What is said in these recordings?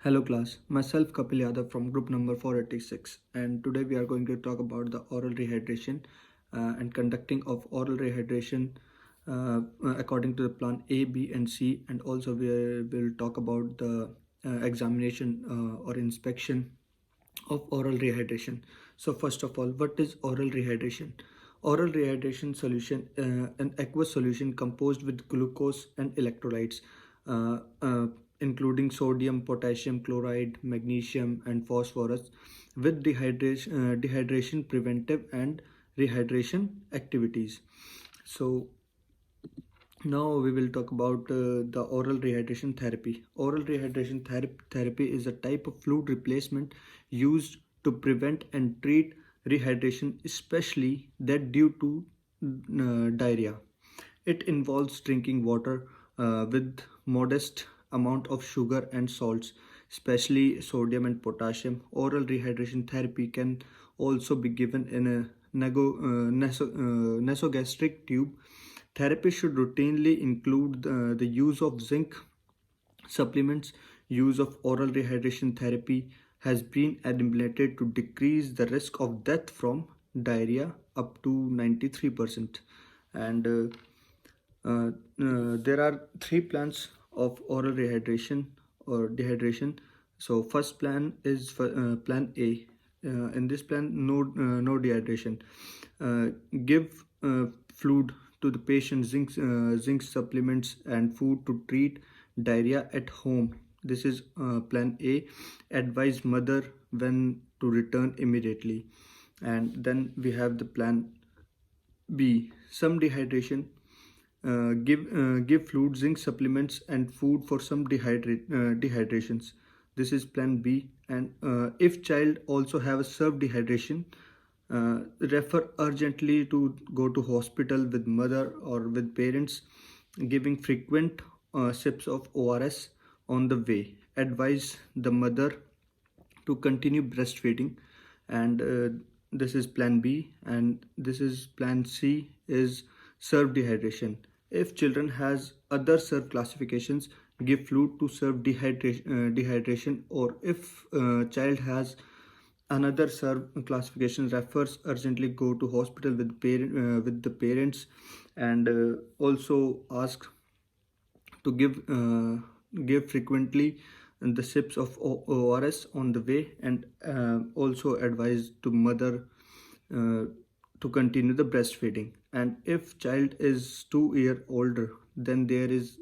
Hello class, myself Kapil Yadav from group number 486, and today we are going to talk about the oral rehydration and conducting of oral rehydration according to the plan A, B and C, and also we will talk about the examination or inspection of oral rehydration. So first of all, what is oral rehydration? Oral rehydration solution, an aqueous solution composed with glucose and electrolytes, uh, uh, including sodium, potassium chloride, magnesium, and phosphorus, with dehydration preventive and rehydration activities. So now we will talk about the oral rehydration therapy. Oral rehydration therapy is a type of fluid replacement used to prevent and treat rehydration, especially that due to diarrhea. It involves drinking water with modest amount of sugar and salts, especially sodium and potassium. Oral rehydration therapy can also be given in a nasogastric tube. Therapy should routinely include the use of zinc supplements. Use of oral rehydration therapy has been eliminated to decrease the risk of death from diarrhea up to 93%. And there are three plans of oral rehydration or dehydration. So first plan is for plan A. In this plan, no dehydration. Give fluid to the patient, zinc supplements and food to treat diarrhea at home. This is plan A. Advise mother when to return immediately. And then we have the plan B. Some dehydration. Give fluid, zinc supplements, and food for some dehydrations. This is plan B. And if child also have a served dehydration, refer urgently to go to hospital with mother or with parents. Giving frequent sips of ORS on the way. Advise the mother to continue breastfeeding. And this is plan B. And this is plan C is serve dehydration. If children has other serve classifications, give fluid to serve dehydration. Or if child has another serve classification, refers urgently go to hospital with the parents. And also ask to give frequently the sips of ORS on the way. And also advise to mother uh, to continue the breastfeeding. And if child is 2 year older, then there is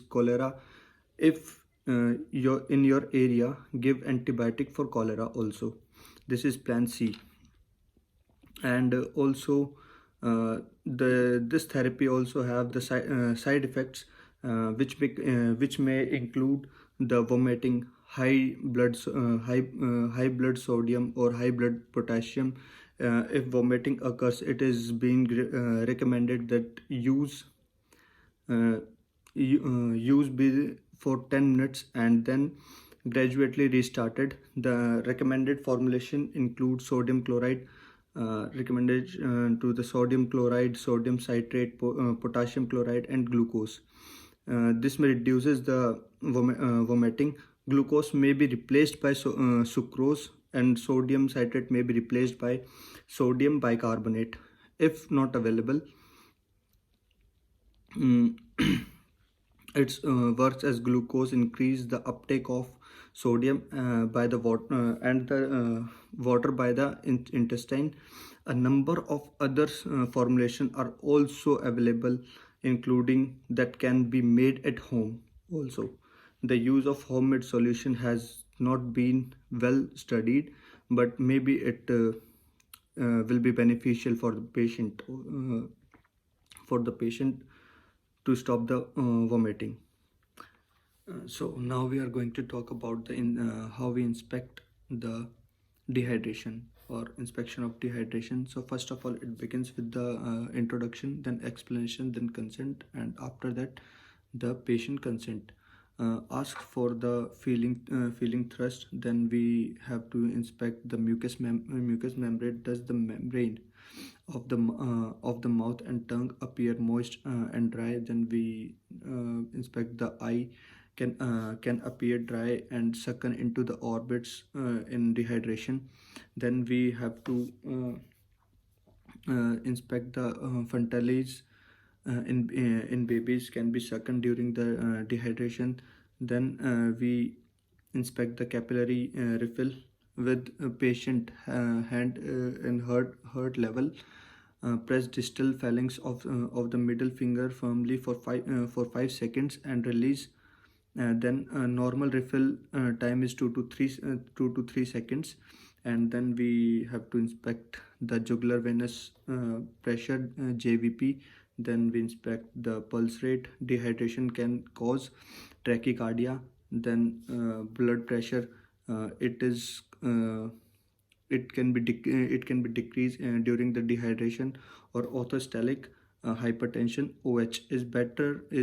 cholera. If your in your area, give antibiotic for cholera also. This is plan C. And also the this therapy also have the side effects, which may include the vomiting, high blood sodium or high blood potassium. If vomiting occurs, it is being recommended that uh, use be for 10 minutes and then gradually restarted. The recommended formulation includes sodium chloride, recommended to the sodium chloride, sodium citrate, potassium chloride, and glucose. This may reduces the vomiting. Glucose may be replaced by sucrose, and sodium citrate may be replaced by sodium bicarbonate. If not available, mm, it works as glucose, increase the uptake of sodium by the water and the water by the intestine. A number of other formulations are also available, including that can be made at home also. The use of homemade solution has not been well studied, but maybe it will be beneficial for the patient to stop the vomiting. So now we are going to talk about how we inspect the dehydration or inspection of dehydration. So first of all, it begins with the introduction, then explanation, then consent, and after that the patient consent. Ask for the feeling thrust. Then we have to inspect the mucous membrane. Does the membrane of the mouth and tongue appear moist and dry? Then we inspect the eye. can appear dry and sunken into the orbits in dehydration. Then we have to inspect the fontanelles in babies can be sunken during the dehydration. Then we inspect the capillary refill with a patient hand in heart level. Press distal phalanx of the middle finger firmly for 5 seconds and release. Then normal refill time is 2 to 3 seconds. And then we have to inspect the jugular venous pressure, JVP. Then we inspect the pulse rate. Dehydration can cause tachycardia. Then blood pressure, it can be decreased during the dehydration. Or orthostatic hypertension, OH, is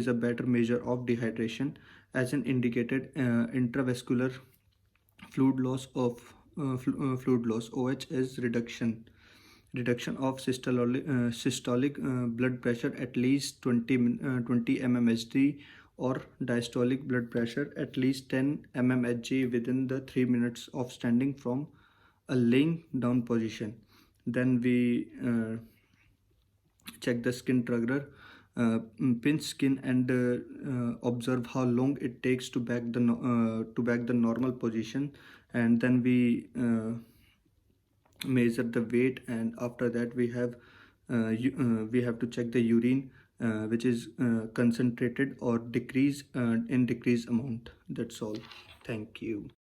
a better measure of dehydration, as an indicated intravascular fluid loss. OH is reduction of systolic blood pressure at least 20 mmHg, or diastolic blood pressure at least 10 mmHg within the 3 minutes of standing from a laying down position. Then we check the skin trigger, pinch skin and observe how long it takes to back the normal position. And then we measure the weight, and after that we have to check the urine, which is concentrated or decrease in decreased amount. That's all. Thank you.